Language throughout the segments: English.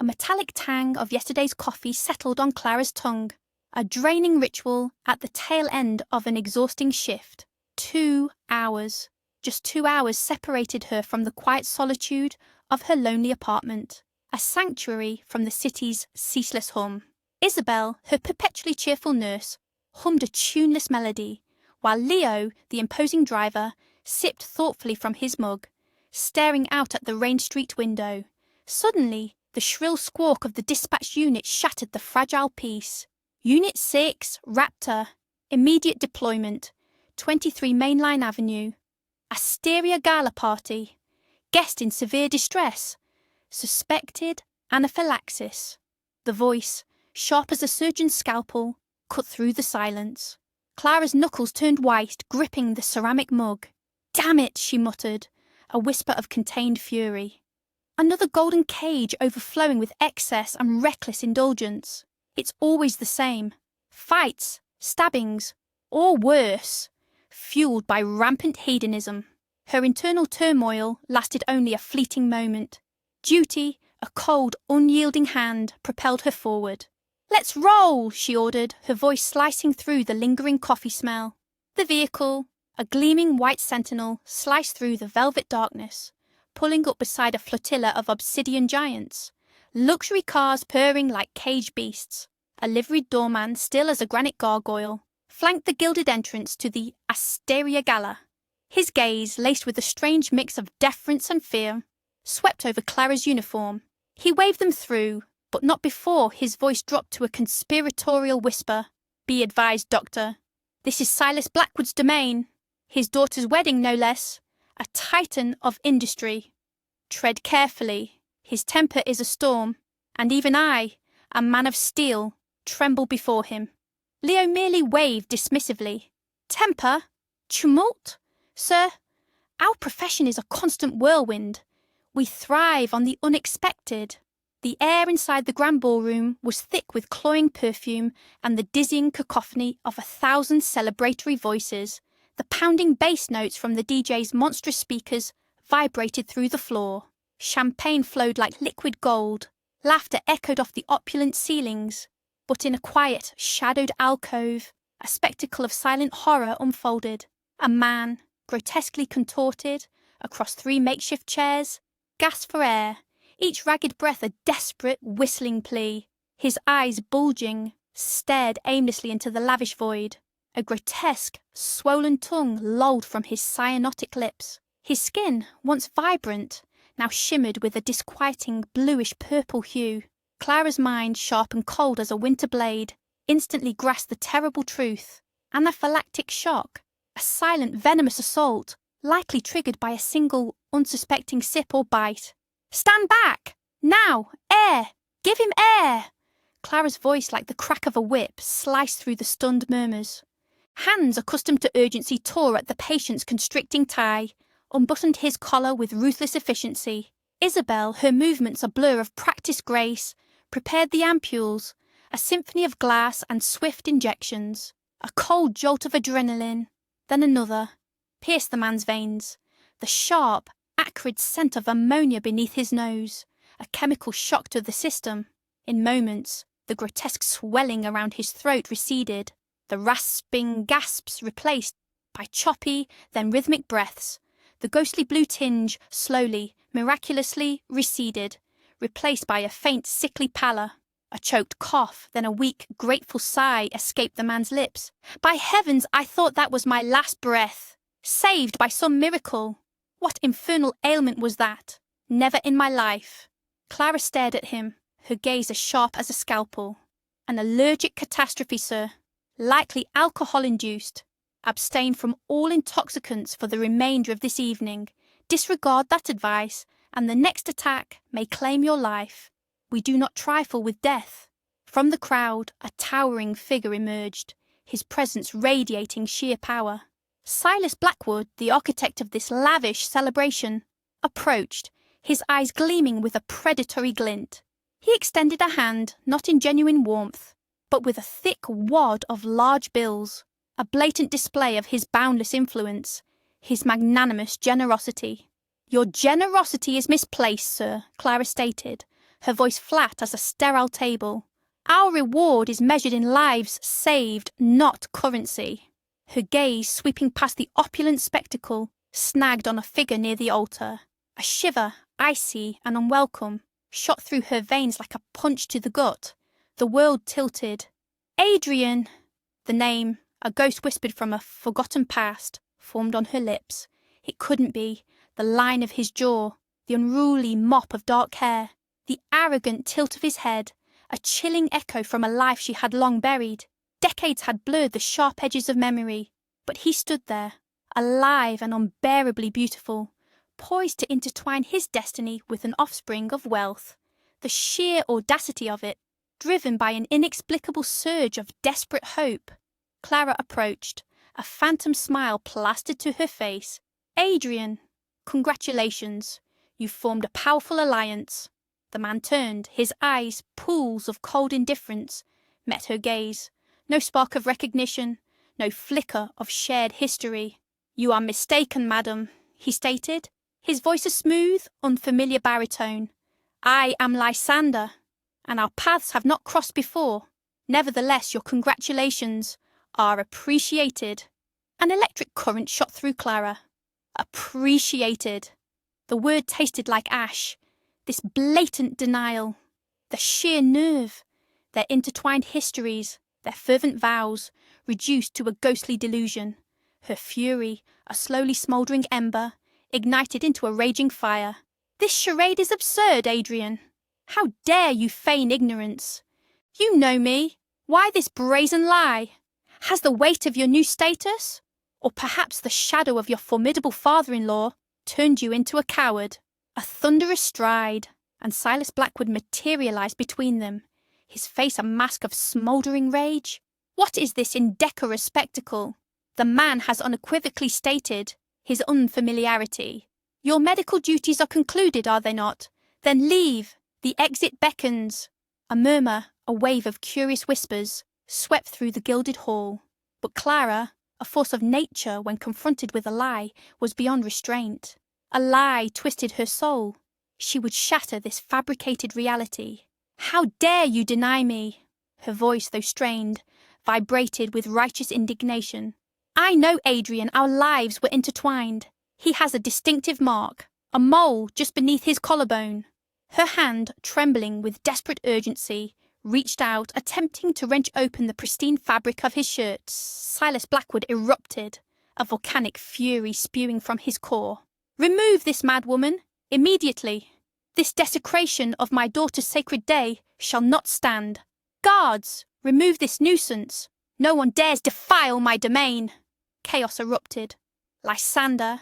A metallic tang of yesterday's coffee settled on Clara's tongue. A draining ritual at the tail end of an exhausting shift. 2 hours. Just 2 hours separated her from the quiet solitude of her lonely apartment, a sanctuary from the city's ceaseless hum. Isabel, her perpetually cheerful nurse, hummed a tuneless melody, while Leo, the imposing driver, sipped thoughtfully from his mug, staring out at the rain-streaked window. Suddenly, the shrill squawk of the dispatch unit shattered the fragile peace. Unit 6, Raptor, immediate deployment, 23 Mainline Avenue. Asteria gala party. Guest in severe distress. Suspected anaphylaxis. The voice, sharp as a surgeon's scalpel, cut through the silence. Clara's knuckles turned white, gripping the ceramic mug. "Damn it," she muttered, a whisper of contained fury. Another golden cage overflowing with excess and reckless indulgence. It's always the same. Fights, stabbings, or worse, fueled by rampant hedonism. Her internal turmoil lasted only a fleeting moment. Duty, a cold, unyielding hand, propelled her forward. "Let's roll," she ordered, her voice slicing through the lingering coffee smell. The vehicle, a gleaming white sentinel, sliced through the velvet darkness, pulling up beside a flotilla of obsidian giants. Luxury cars purring like caged beasts, a liveried doorman still as a granite gargoyle, flanked the gilded entrance to the Asteria Gala. His gaze, laced with a strange mix of deference and fear, swept over Clara's uniform. He waved them through, but not before his voice dropped to a conspiratorial whisper. "Be advised, Doctor. This is Silas Blackwood's domain. His daughter's wedding, no less. A titan of industry. Tread carefully. His temper is a storm, and even I, a man of steel, tremble before him." Leo merely waved dismissively. "Temper? Tumult? Sir, our profession is a constant whirlwind. We thrive on the unexpected." The air inside the grand ballroom was thick with cloying perfume and the dizzying cacophony of 1,000 celebratory voices. The pounding bass notes from the DJ's monstrous speakers vibrated through the floor. Champagne flowed like liquid gold. Laughter echoed off the opulent ceilings. But in a quiet, shadowed alcove, a spectacle of silent horror unfolded. A man, grotesquely contorted, across 3 makeshift chairs, gasped for air, each ragged breath a desperate, whistling plea. His eyes, bulging, stared aimlessly into the lavish void. A grotesque, swollen tongue lolled from his cyanotic lips. His skin, once vibrant, now shimmered with a disquieting bluish-purple hue. Clara's mind, sharp and cold as a winter blade, instantly grasped the terrible truth. Anaphylactic shock, a silent, venomous assault, likely triggered by a single, unsuspecting sip or bite. "Stand back! Now! Air! Give him air!" Clara's voice, like the crack of a whip, sliced through the stunned murmurs. Hands accustomed to urgency tore at the patient's constricting tie, unbuttoned his collar with ruthless efficiency. Isabel, her movements a blur of practiced grace, prepared the ampules, a symphony of glass and swift injections. A cold jolt of adrenaline, then another, pierced the man's veins. The sharp, acrid scent of ammonia beneath his nose, a chemical shock to the system. In moments, the grotesque swelling around his throat receded, the rasping gasps replaced by choppy, then rhythmic breaths. The ghostly blue tinge slowly, miraculously receded, replaced by a faint, sickly pallor. A choked cough, then a weak, grateful sigh escaped the man's lips. "By heavens, I thought that was my last breath. Saved by some miracle. What infernal ailment was that? Never in my life." Clara stared at him, her gaze as sharp as a scalpel. "An allergic catastrophe, sir. Likely alcohol-induced. Abstain from all intoxicants for the remainder of this evening. Disregard that advice, and the next attack may claim your life. We do not trifle with death." From the crowd, a towering figure emerged, his presence radiating sheer power. Silas Blackwood, the architect of this lavish celebration, approached, his eyes gleaming with a predatory glint. He extended a hand, not in genuine warmth, but with a thick wad of large bills, a blatant display of his boundless influence, his magnanimous generosity. "Your generosity is misplaced, sir," Clara stated, her voice flat as a sterile table. Our reward is measured in lives saved, not currency. Her gaze sweeping past the opulent spectacle, snagged on a figure near the altar. A shiver, icy and unwelcome, shot through her veins like a punch to the gut. The world tilted. Adrian! The name, a ghost whispered from a forgotten past, formed on her lips. It couldn't be. The line of his jaw, the unruly mop of dark hair, the arrogant tilt of his head, a chilling echo from a life she had long buried. Decades had blurred the sharp edges of memory, but he stood there, alive and unbearably beautiful, poised to intertwine his destiny with an offspring of wealth. The sheer audacity of it, driven by an inexplicable surge of desperate hope. Clara approached, a phantom smile plastered to her face. Adrian, congratulations. You've formed a powerful alliance. The man turned, his eyes, pools of cold indifference, met her gaze. No spark of recognition, no flicker of shared history. You are mistaken, madam, he stated, his voice a smooth, unfamiliar baritone. I am Lysander, and our paths have not crossed before. Nevertheless, your congratulations are appreciated. An electric current shot through Clara. Appreciated. The word tasted like ash. This blatant denial. The sheer nerve. Their intertwined histories, their fervent vows, reduced to a ghostly delusion. Her fury, a slowly smouldering ember, ignited into a raging fire. This charade is absurd, Adrian. How dare you feign ignorance? You know me. Why this brazen lie? Has the weight of your new status, or perhaps the shadow of your formidable father-in-law, turned you into a coward? A thunderous stride, and Silas Blackwood materialized between them, his face a mask of smouldering rage. What is this indecorous spectacle? The man has unequivocally stated his unfamiliarity. Your medical duties are concluded, are they not? Then leave. The exit beckons. A murmur, a wave of curious whispers, swept through the gilded hall. But Clara, a force of nature when confronted with a lie, was beyond restraint. A lie twisted her soul. She would shatter this fabricated reality. How dare you deny me? Her voice, though strained, vibrated with righteous indignation. I know Adrian, our lives were intertwined. He has a distinctive mark, a mole just beneath his collarbone. Her hand, trembling with desperate urgency, reached out, attempting to wrench open the pristine fabric of his shirt. Silas Blackwood erupted, a volcanic fury spewing from his core. Remove this madwoman, immediately. This desecration of my daughter's sacred day shall not stand. Guards, remove this nuisance. No one dares defile my domain. Chaos erupted. Lysander,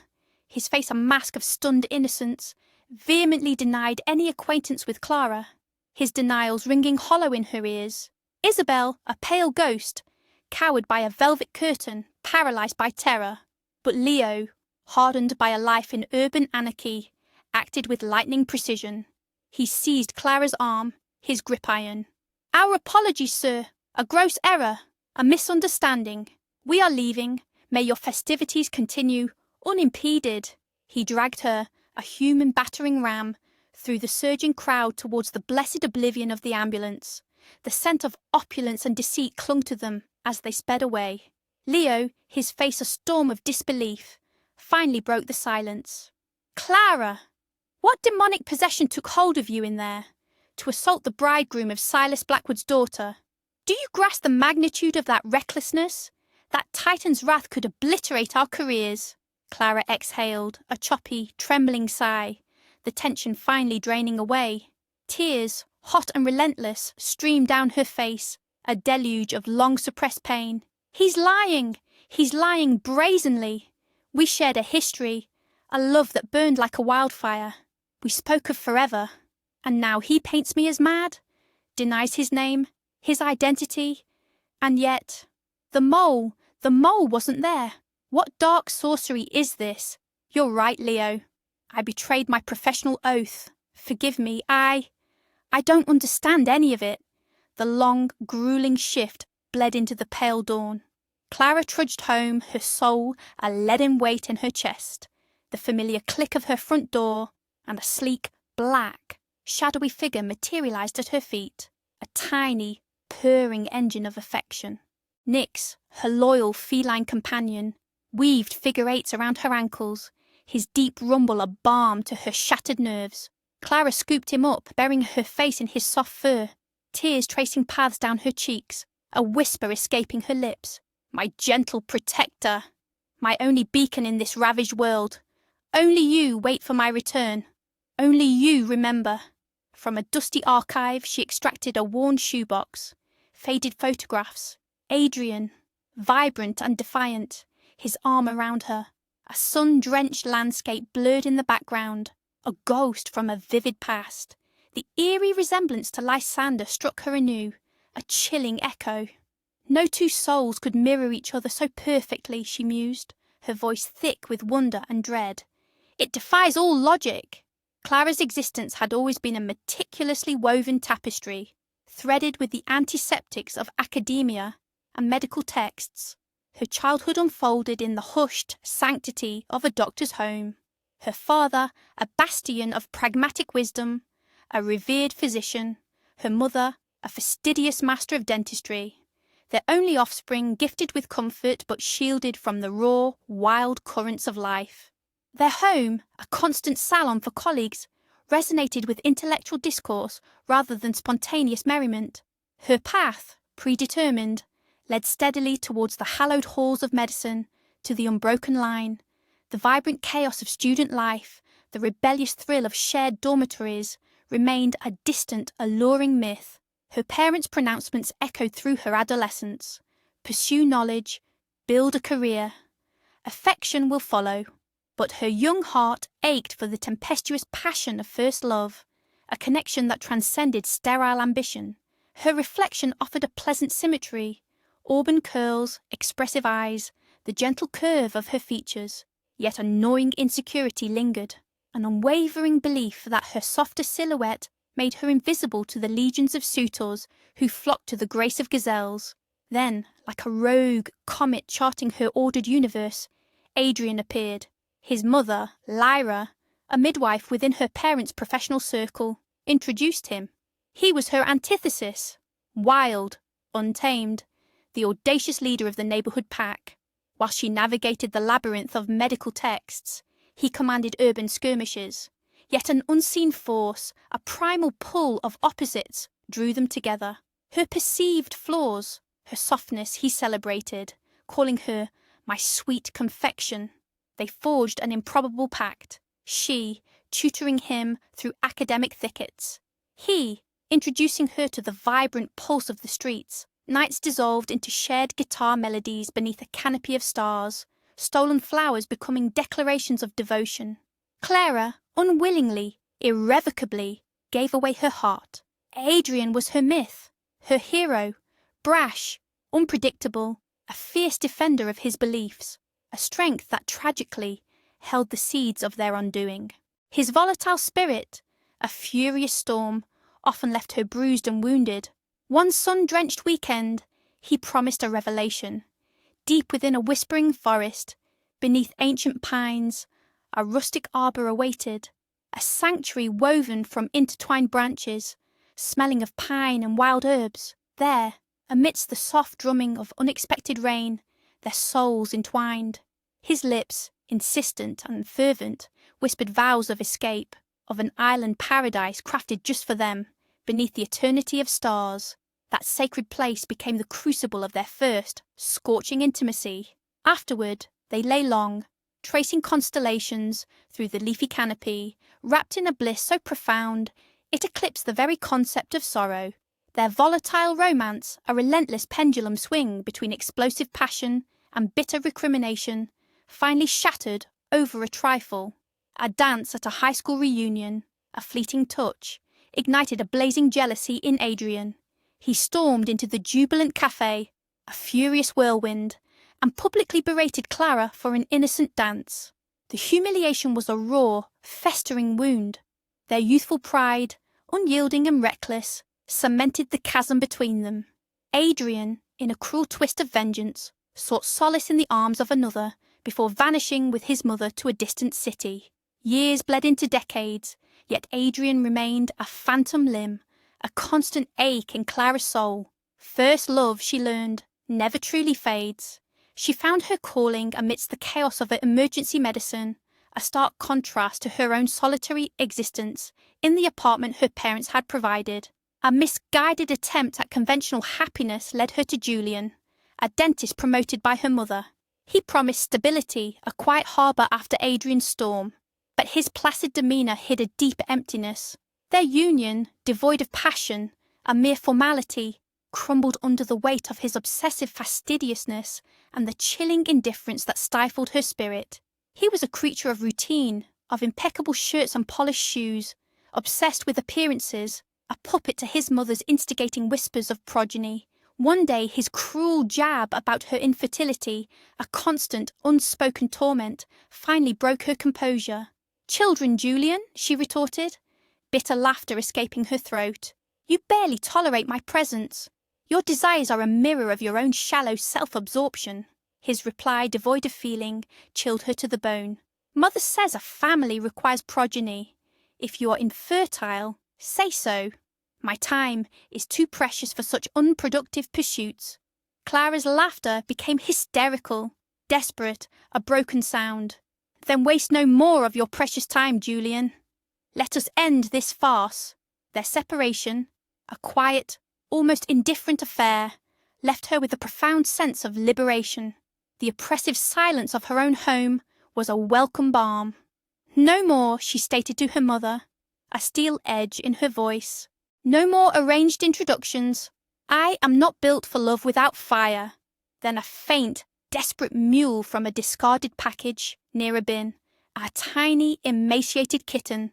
his face a mask of stunned innocence, vehemently denied any acquaintance with Clara, his denials ringing hollow in her ears. Isabel, a pale ghost, cowered by a velvet curtain, paralysed by terror. But Leo, hardened by a life in urban anarchy, acted with lightning precision. He seized Clara's arm, his grip iron. Our apologies, sir. A gross error. A misunderstanding. We are leaving. May your festivities continue unimpeded. He dragged her, a human battering ram, through the surging crowd towards the blessed oblivion of the ambulance. The scent of opulence and deceit clung to them as they sped away. Leo, his face a storm of disbelief, finally broke the silence. Clara! What demonic possession took hold of you in there, to assault the bridegroom of Silas Blackwood's daughter? Do you grasp the magnitude of that recklessness? That Titan's wrath could obliterate our careers. Clara exhaled, a choppy, trembling sigh, the tension finally draining away. Tears, hot and relentless, streamed down her face, a deluge of long-suppressed pain. He's lying! He's lying brazenly! We shared a history, a love that burned like a wildfire. We spoke of forever, and now he paints me as mad, denies his name, his identity, and yet, the mole wasn't there. What dark sorcery is this? You're right, Leo. I betrayed my professional oath. Forgive me, I don't understand any of it. The long, grueling shift bled into the pale dawn. Clara trudged home, her soul a leaden weight in her chest. The familiar click of her front door, and a sleek, black, shadowy figure materialized at her feet, a tiny, purring engine of affection. Nyx, her loyal feline companion, weaved figure eights around her ankles, his deep rumble a balm to her shattered nerves. Clara scooped him up, burying her face in his soft fur, tears tracing paths down her cheeks, a whisper escaping her lips. My gentle protector, my only beacon in this ravaged world. Only you wait for my return. Only you remember. From a dusty archive she extracted a worn shoebox, faded photographs, Adrian, vibrant and defiant, his arm around her, a sun-drenched landscape blurred in the background, a ghost from a vivid past. The eerie resemblance to Lysander struck her anew, a chilling echo. No two souls could mirror each other so perfectly, she mused, her voice thick with wonder and dread. It defies all logic. Clara's existence had always been a meticulously woven tapestry, threaded with the antiseptics of academia and medical texts. Her childhood unfolded in the hushed sanctity of a doctor's home. Her father, a bastion of pragmatic wisdom, a revered physician. Her mother, a fastidious master of dentistry. Their only offspring gifted with comfort but shielded from the raw, wild currents of life. Their home, a constant salon for colleagues, resonated with intellectual discourse rather than spontaneous merriment. Her path, predetermined, led steadily towards the hallowed halls of medicine, to the unbroken line, the vibrant chaos of student life, the rebellious thrill of shared dormitories, remained a distant, alluring myth. Her parents' pronouncements echoed through her adolescence. Pursue knowledge, build a career. Affection will follow. But her young heart ached for the tempestuous passion of first love, a connection that transcended sterile ambition. Her reflection offered a pleasant symmetry, auburn curls, expressive eyes, the gentle curve of her features, yet a gnawing insecurity lingered, an unwavering belief that her softer silhouette made her invisible to the legions of suitors who flocked to the grace of gazelles. Then, like a rogue comet charting her ordered universe, Adrian appeared. His mother, Lyra, a midwife within her parents' professional circle, introduced him. He was her antithesis, wild, untamed, the audacious leader of the neighbourhood pack. While she navigated the labyrinth of medical texts, he commanded urban skirmishes. Yet an unseen force, a primal pull of opposites, drew them together. Her perceived flaws, her softness he celebrated, calling her my sweet confection. They forged an improbable pact, she tutoring him through academic thickets, he introducing her to the vibrant pulse of the streets. Nights dissolved into shared guitar melodies beneath a canopy of stars, stolen flowers becoming declarations of devotion. Clara, unwillingly, irrevocably, gave away her heart. Adrian was her myth, her hero, brash, unpredictable, a fierce defender of his beliefs, a strength that tragically held the seeds of their undoing. His volatile spirit, a furious storm, often left her bruised and wounded. One sun-drenched weekend, he promised a revelation. Deep within a whispering forest, beneath ancient pines, a rustic arbour awaited, a sanctuary woven from intertwined branches, smelling of pine and wild herbs. There, amidst the soft drumming of unexpected rain, their souls entwined. His lips, insistent and fervent, whispered vows of escape, of an island paradise crafted just for them, beneath the eternity of stars. That sacred place became the crucible of their first, scorching intimacy. Afterward, they lay long, tracing constellations through the leafy canopy, wrapped in a bliss so profound it eclipsed the very concept of sorrow. Their volatile romance, a relentless pendulum swing between explosive passion and bitter recrimination, finally shattered over a trifle. A dance at a high school reunion, a fleeting touch, ignited a blazing jealousy in Adrian. He stormed into the jubilant cafe, a furious whirlwind, and publicly berated Clara for an innocent dance. The humiliation was a raw, festering wound. Their youthful pride, unyielding and reckless, cemented the chasm between them. Adrian, in a cruel twist of vengeance, sought solace in the arms of another before vanishing with his mother to a distant city. Years bled into decades, Yet Adrian remained a phantom limb, a constant ache in Clara's soul. First love, she learned, never truly fades. She found her calling amidst the chaos of emergency medicine, a stark contrast to her own solitary existence in the apartment her parents had provided. A misguided attempt at conventional happiness led her to Julian, a dentist promoted by her mother. He promised stability, a quiet harbour after Adrian's storm, but his placid demeanour hid a deep emptiness. Their union, devoid of passion, a mere formality, crumbled under the weight of his obsessive fastidiousness and the chilling indifference that stifled her spirit. He was a creature of routine, of impeccable shirts and polished shoes, obsessed with appearances, a puppet to his mother's instigating whispers of progeny. One day his cruel jab about her infertility, a constant, unspoken torment, finally broke her composure. "Children, Julian," she retorted, bitter laughter escaping her throat. "You barely tolerate my presence. Your desires are a mirror of your own shallow self-absorption." His reply, devoid of feeling, chilled her to the bone. "Mother says a family requires progeny. If you are infertile, say so. My time is too precious for such unproductive pursuits." Clara's laughter became hysterical, desperate, a broken sound. "Then waste no more of your precious time, Julian. Let us end this farce." Their separation, a quiet, almost indifferent affair, left her with a profound sense of liberation. The oppressive silence of her own home was a welcome balm. "No more," she stated to her mother, a steel edge in her voice. "No more arranged introductions. I am not built for love without fire." Then a faint, desperate mewl from a discarded package near a bin, a tiny, emaciated kitten,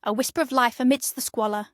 a whisper of life amidst the squalor.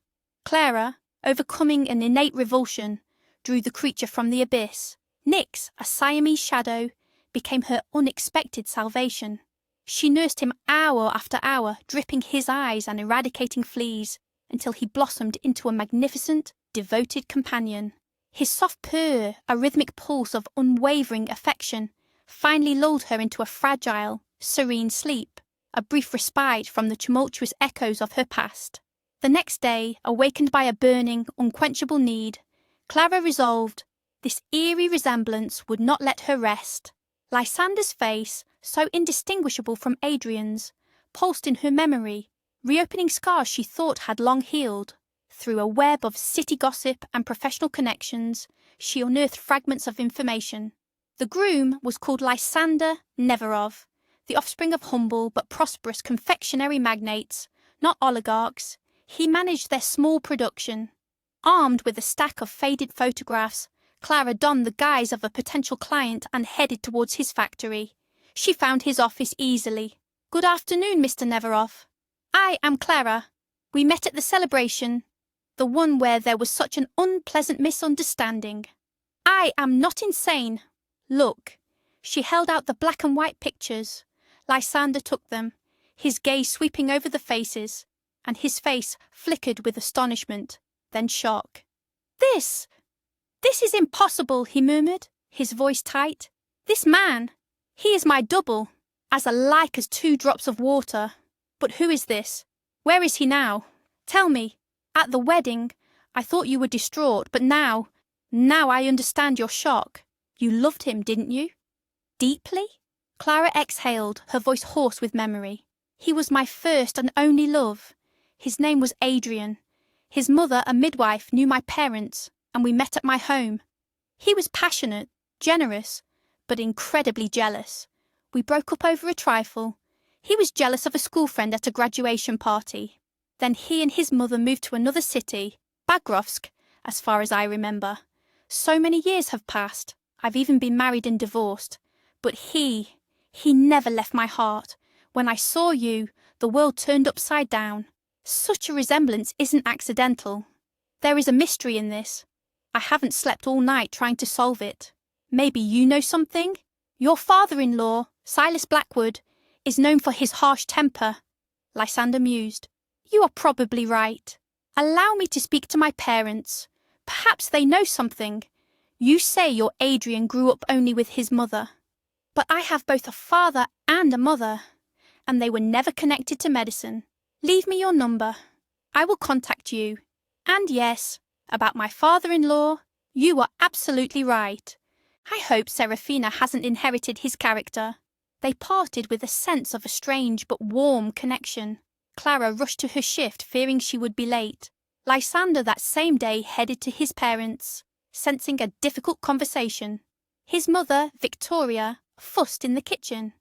Clara, overcoming an innate revulsion, drew the creature from the abyss. Nyx, a Siamese shadow, became her unexpected salvation. She nursed him hour after hour, dripping his eyes and eradicating fleas, until he blossomed into a magnificent, devoted companion. His soft purr, a rhythmic pulse of unwavering affection, finally lulled her into a fragile, serene sleep, a brief respite from the tumultuous echoes of her past. The next day, awakened by a burning, unquenchable need, Clara resolved this eerie resemblance would not let her rest. Lysander's face, so indistinguishable from Adrian's, pulsed in her memory, reopening scars she thought had long healed. Through a web of city gossip and professional connections, she unearthed fragments of information. The groom was called Lysander Neverov, the offspring of humble but prosperous confectionery magnates, not oligarchs. He managed their small production. Armed with a stack of faded photographs, Clara donned the guise of a potential client and headed towards his factory. She found his office easily. "Good afternoon, Mr. Neverov. I am Clara. We met at the celebration, the one where there was such an unpleasant misunderstanding. I am not insane. Look." She held out the black and white pictures. Lysander took them, his gaze sweeping over the faces, and his face flickered with astonishment, then shock. This is impossible," he murmured, his voice tight. "This man, he is my double, as alike as 2 drops of water. But who is this? Where is he now? Tell me. At the wedding, I thought you were distraught, but now I understand your shock. You loved him, didn't you?" "Deeply?" Clara exhaled, her voice hoarse with memory. "He was my first and only love. His name was Adrian. His mother, a midwife, knew my parents, and we met at my home. He was passionate, generous, but incredibly jealous. We broke up over a trifle. He was jealous of a school friend at a graduation party. Then he and his mother moved to another city, Bagrovsk, as far as I remember. So many years have passed. I've even been married and divorced. But he never left my heart. When I saw you, the world turned upside down. Such a resemblance isn't accidental. There is a mystery in this. I haven't slept all night trying to solve it. Maybe you know something? Your father-in-law, Silas Blackwood, is known for his harsh temper." Lysander mused. "You are probably right. Allow me to speak to my parents. Perhaps they know something. You say your Adrian grew up only with his mother. But I have both a father and a mother, and they were never connected to medicine. Leave me your number." I will contact you. And yes, about my father-in-law, you are absolutely right. I hope Serafina hasn't inherited his character. They parted with a sense of a strange but warm connection. Clara rushed to her shift, fearing she would be late. Lysander that same day headed to his parents, sensing a difficult conversation. His mother, Victoria, fussed in the kitchen.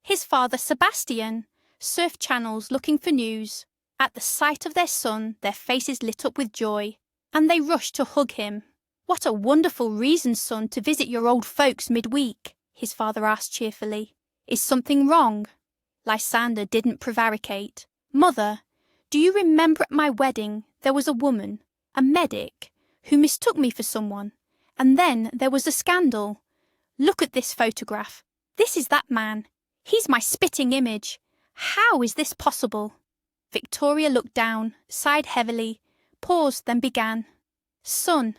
His father, Sebastian, surfed channels looking for news. At the sight of their son, their faces lit up with joy, and they rushed to hug him. "What a wonderful reason, son, to visit your old folks midweek," his father asked cheerfully. "Is something wrong?" Lysander didn't prevaricate. "Mother, do you remember at my wedding there was a woman, a medic, who mistook me for someone, and then there was a scandal? Look at this photograph. This is that man. He's my spitting image. How is this possible?" Victoria looked down, sighed heavily, paused, then began. "Son,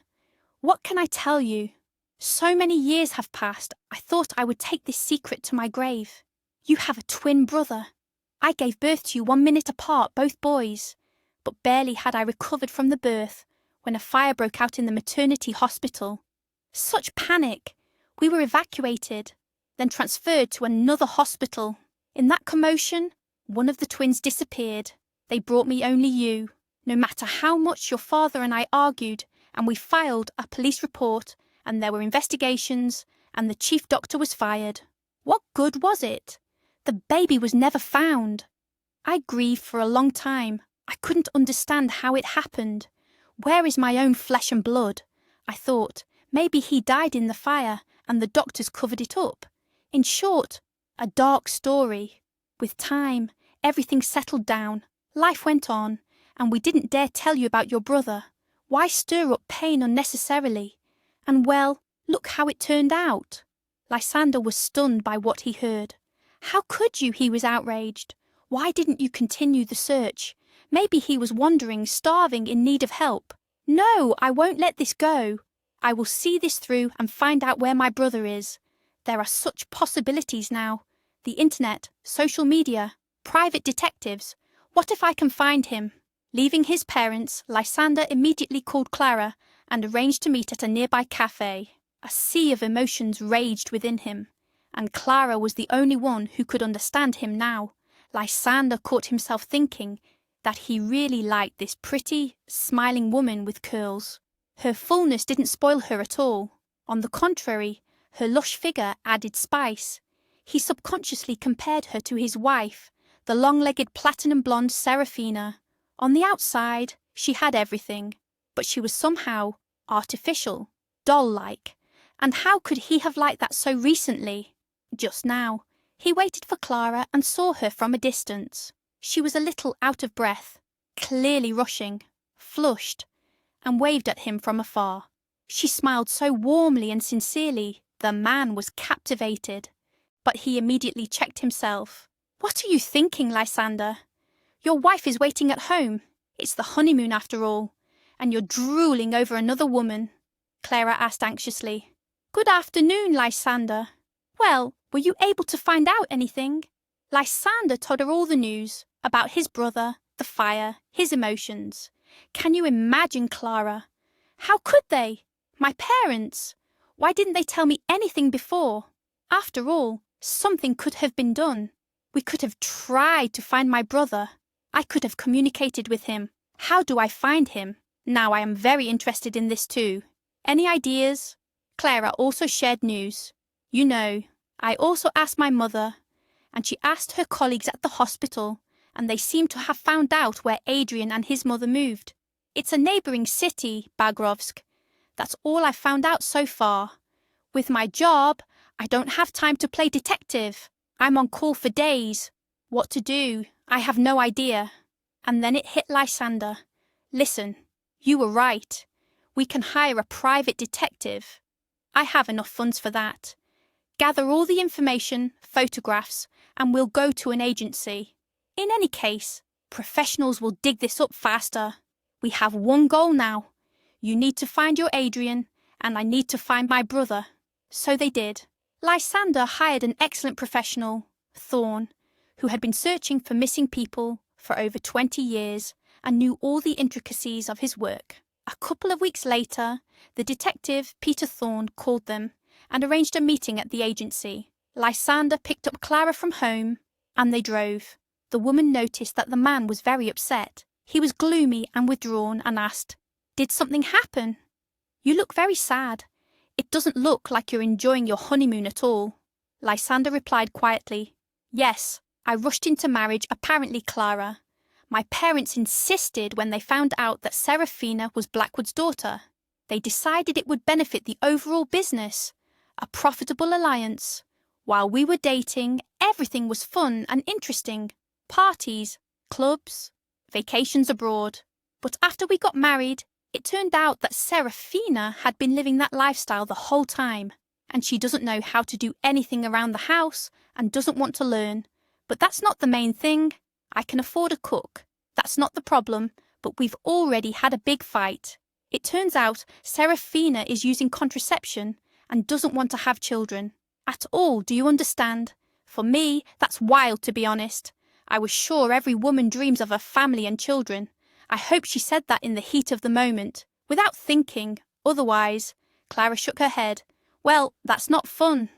what can I tell you? So many years have passed, I thought I would take this secret to my grave. You have a twin brother. I gave birth to you 1 minute apart, both boys. But barely had I recovered from the birth when a fire broke out in the maternity hospital. Such panic! We were evacuated, then transferred to another hospital. In that commotion, one of the twins disappeared. They brought me only you. No matter how much your father and I argued, and we filed a police report, and there were investigations, and the chief doctor was fired. What good was it? The baby was never found. I grieved for a long time. I couldn't understand how it happened. Where is my own flesh and blood? I thought, maybe he died in the fire, and the doctors covered it up. In short, a dark story. With time, everything settled down. Life went on, and we didn't dare tell you about your brother. Why stir up pain unnecessarily? And well, look how it turned out." Lysander was stunned by what he heard. "How could you?" He was outraged. "Why didn't you continue the search? Maybe he was wandering, starving, in need of help." "No, I won't let this go. I will see this through and find out where my brother is. There are such possibilities now. The internet, social media, private detectives. What if I can find him?" Leaving his parents, Lysander immediately called Clara and arranged to meet at a nearby cafe. A sea of emotions raged within him, and Clara was the only one who could understand him now. Lysander caught himself thinking that he really liked this pretty, smiling woman with curls. Her fullness didn't spoil her at all. On the contrary, her lush figure added spice. He subconsciously compared her to his wife, the long-legged platinum blonde Serafina. On the outside, she had everything, but she was somehow artificial, doll-like. And how could he have liked that so recently? Just now, he waited for Clara and saw her from a distance. She was a little out of breath, clearly rushing, flushed, and waved at him from afar. She smiled so warmly and sincerely, the man was captivated. But he immediately checked himself. "What are you thinking, Lysander? Your wife is waiting at home. It's the honeymoon after all, and you're drooling over another woman," Clara asked anxiously. "Good afternoon, Lysander. Well, were you able to find out anything?" Lysander told her all the news about his brother, the fire, his emotions. Can you imagine, Clara? How could they? My parents. Why didn't they tell me anything before? After all, something could have been done. We could have tried to find my brother. I could have communicated with him. How do I find him? Now I am very interested in this too. Any ideas? Clara also shared news. You know, I also asked my mother, and she asked her colleagues at the hospital, and they seem to have found out where Adrian and his mother moved. It's a neighbouring city, Bagrovsk. That's all I've found out so far. With my job, I don't have time to play detective. I'm on call for days. What to do? I have no idea. And then it hit Lysander. Listen, you were right. We can hire a private detective. I have enough funds for that. Gather all the information, photographs, and we'll go to an agency. In any case, professionals will dig this up faster. We have one goal now. You need to find your Adrian, and I need to find my brother. So they did. Lysander hired an excellent professional, Thorne, who had been searching for missing people for over 20 years and knew all the intricacies of his work. A couple of weeks later, the detective, Peter Thorne, called them and arranged a meeting at the agency. Lysander picked up Clara from home, and they drove. The woman noticed that the man was very upset. He was gloomy and withdrawn and asked, "Did something happen? You look very sad. It doesn't look like you're enjoying your honeymoon at all." Lysander replied quietly, "Yes, I rushed into marriage, apparently, Clara. My parents insisted when they found out that Seraphina was Blackwood's daughter. They decided it would benefit the overall business, a profitable alliance. While we were dating, everything was fun and interesting. Parties, clubs, vacations abroad. But after we got married, it turned out that Seraphina had been living that lifestyle the whole time, and she doesn't know how to do anything around the house and doesn't want to learn. But that's not the main thing. I can afford a cook. That's not the problem, but we've already had a big fight. It turns out Seraphina is using contraception and doesn't want to have children. At all, do you understand? For me, that's wild, to be honest. I was sure every woman dreams of a family and children. I hope she said that in the heat of the moment, without thinking. Otherwise, Clara shook her head. Well, that's not fun.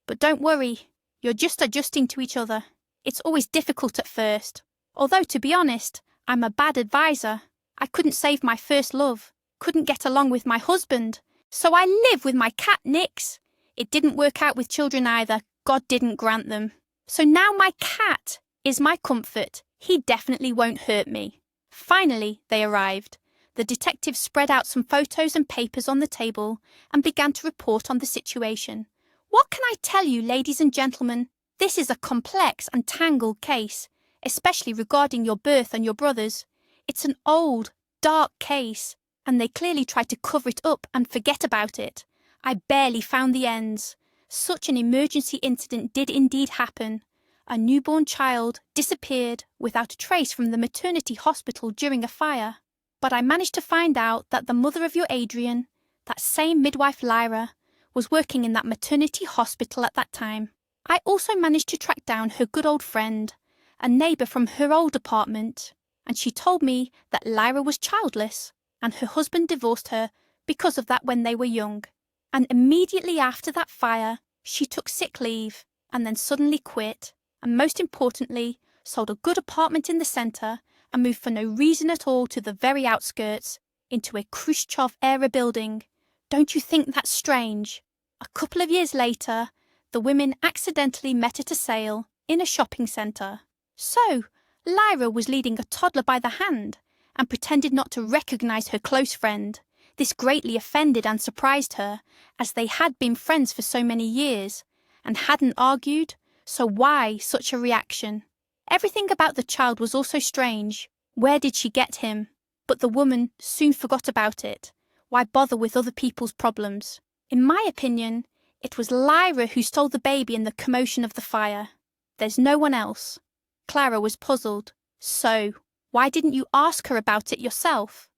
But don't worry, you're just adjusting to each other. It's always difficult at first. Although, to be honest, I'm a bad advisor. I couldn't save my first love, couldn't get along with my husband. So I live with my cat, Nix. It didn't work out with children either. God didn't grant them. So now my cat is my comfort. He definitely won't hurt me. Finally, they arrived. The detective spread out some photos and papers on the table and began to report on the situation. What can I tell you, ladies and gentlemen? This is a complex and tangled case, especially regarding your birth and your brothers. It's an old, dark case, and they clearly tried to cover it up and forget about it. I barely found the ends. Such an emergency incident did indeed happen. A newborn child disappeared without a trace from the maternity hospital during a fire. But I managed to find out that the mother of your Adrian, that same midwife Lyra, was working in that maternity hospital at that time. I also managed to track down her good old friend, a neighbour from her old apartment, and she told me that Lyra was childless, and her husband divorced her because of that when they were young. And immediately after that fire, she took sick leave, and then suddenly quit, and most importantly, sold a good apartment in the centre, and moved for no reason at all to the very outskirts, into a Khrushchev-era building. Don't you think that's strange? A couple of years later, the women accidentally met at a sale in a shopping centre. So, Lyra was leading a toddler by the hand and pretended not to recognise her close friend. This greatly offended and surprised her, as they had been friends for so many years and hadn't argued, so why such a reaction? Everything about the child was also strange. Where did she get him? But the woman soon forgot about it. Why bother with other people's problems? In my opinion, it was Lyra who stole the baby in the commotion of the fire. There's no one else. Clara was puzzled. So, why didn't you ask her about it yourself?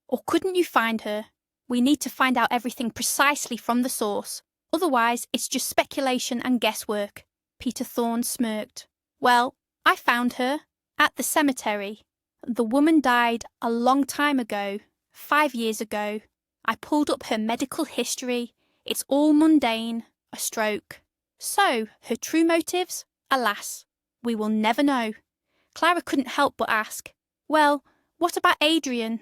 Or couldn't you find her? We need to find out everything precisely from the source. Otherwise, it's just speculation and guesswork. Peter Thorne smirked. Well, I found her at the cemetery. The woman died a long time ago, 5 years ago. I pulled up her medical history. It's all mundane, a stroke. So, her true motives? Alas, we will never know. Clara couldn't help but ask, well, what about Adrian?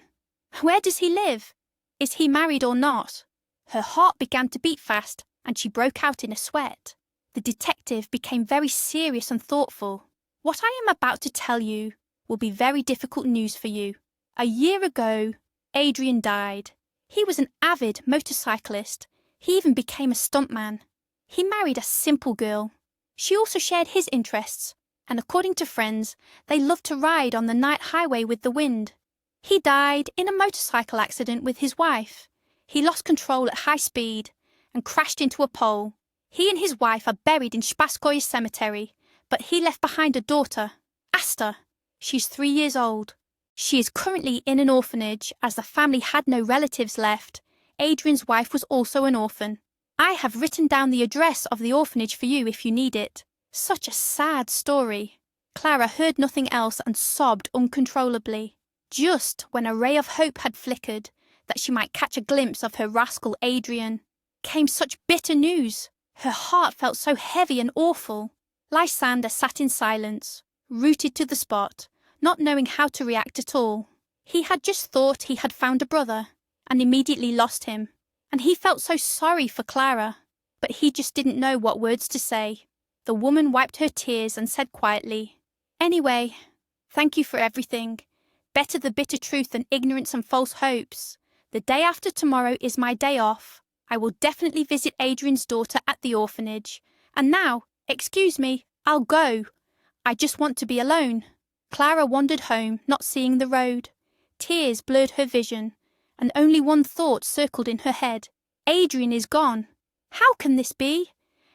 Where does he live? Is he married or not? Her heart began to beat fast, and she broke out in a sweat. The detective became very serious and thoughtful. What I am about to tell you will be very difficult news for you. A year ago, Adrian died. He was an avid motorcyclist. He even became a stuntman. He married a simple girl. She also shared his interests, and according to friends, they loved to ride on the night highway with the wind. He died in a motorcycle accident with his wife. He lost control at high speed and crashed into a pole. He and his wife are buried in Spasskoye Cemetery, but he left behind a daughter, Asta. She's 3 years old. She is currently in an orphanage as the family had no relatives left. Adrian's wife was also an orphan. I have written down the address of the orphanage for you if you need it. Such a sad story. Clara heard nothing else and sobbed uncontrollably. Just when a ray of hope had flickered that she might catch a glimpse of her rascal Adrian, came such bitter news. Her heart felt so heavy and awful. Lysander sat in silence, rooted to the spot, not knowing how to react at all. He had just thought he had found a brother, and immediately lost him, and he felt so sorry for Clara, but he just didn't know what words to say. The woman wiped her tears and said quietly, "Anyway, thank you for everything. Better the bitter truth than ignorance and false hopes. The day after tomorrow is my day off. I will definitely visit Adrian's daughter at the orphanage. And now, excuse me, I'll go. I just want to be alone." Clara wandered home, not seeing the road. Tears blurred her vision, and only one thought circled in her head. Adrian is gone. How can this be?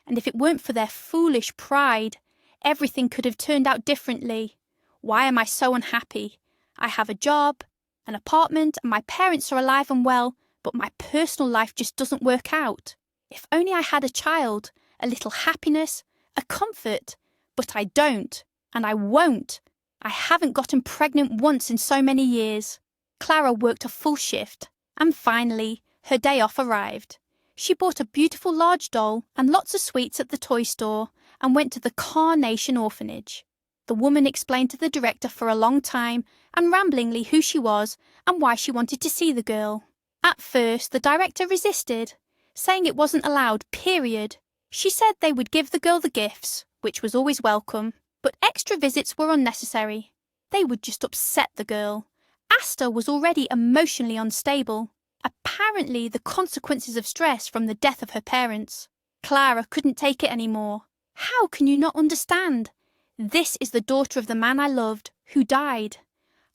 And if it weren't for their foolish pride, everything could have turned out differently. Why am I so unhappy? I have a job, an apartment, and my parents are alive and well, but my personal life just doesn't work out. If only I had a child, a little happiness, a comfort. But I don't, and I won't. I haven't gotten pregnant once in so many years. Clara worked a full shift, and finally, her day off arrived. She bought a beautiful large doll and lots of sweets at the toy store and went to the Carnation Orphanage. The woman explained to the director for a long time and ramblingly who she was and why she wanted to see the girl. At first, the director resisted, saying it wasn't allowed, period. She said they would give the girl the gifts, which was always welcome, but extra visits were unnecessary. They would just upset the girl. Asta was already emotionally unstable. Apparently, the consequences of stress from the death of her parents. Clara couldn't take it anymore. How can you not understand? This is the daughter of the man I loved, who died.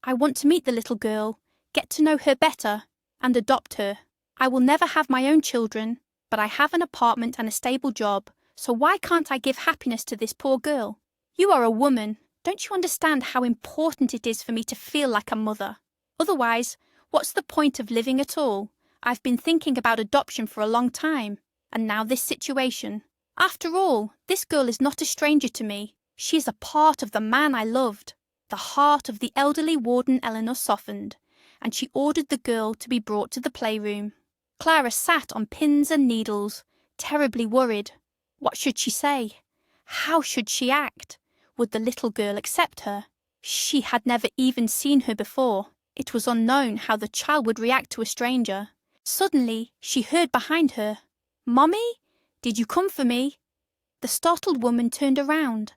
I want to meet the little girl, get to know her better, and adopt her. I will never have my own children, but I have an apartment and a stable job, so why can't I give happiness to this poor girl? You are a woman. Don't you understand how important it is for me to feel like a mother? Otherwise, what's the point of living at all? I've been thinking about adoption for a long time, and now this situation. After all, this girl is not a stranger to me. She is a part of the man I loved. The heart of the elderly warden Eleanor softened, and she ordered the girl to be brought to the playroom. Clara sat on pins and needles, terribly worried. What should she say? How should she act? Would the little girl accept her? She had never even seen her before. It was unknown how the child would react to a stranger. Suddenly, she heard behind her, "Mommy, did you come for me?" The startled woman turned around.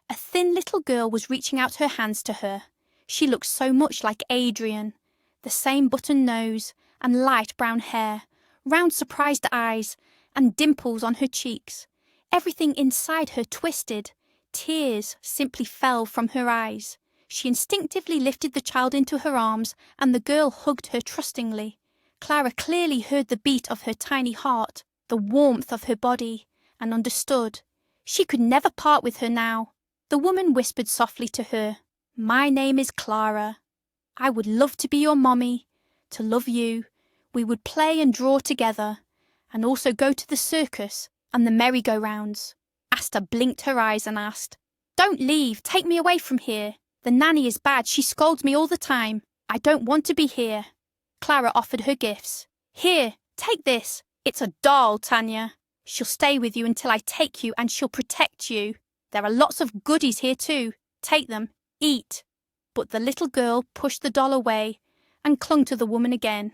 A thin little girl was reaching out her hands to her. She looked so much like Adrian. The same button nose and light brown hair, round surprised eyes, and dimples on her cheeks. Everything inside her twisted. Tears simply fell from her eyes. She instinctively lifted the child into her arms, and the girl hugged her trustingly. Clara clearly heard the beat of her tiny heart, the warmth of her body, and understood. She could never part with her now. The woman whispered softly to her, "My name is Clara. I would love to be your mommy, to love you. We would play and draw together, and also go to the circus and the merry-go-rounds." Asta blinked her eyes and asked, "Don't leave, take me away from here. The nanny is bad, she scolds me all the time. I don't want to be here." Clara offered her gifts. "Here, take this. It's a doll, Tanya. She'll stay with you until I take you and she'll protect you. There are lots of goodies here too. Take them, eat." But the little girl pushed the doll away and clung to the woman again.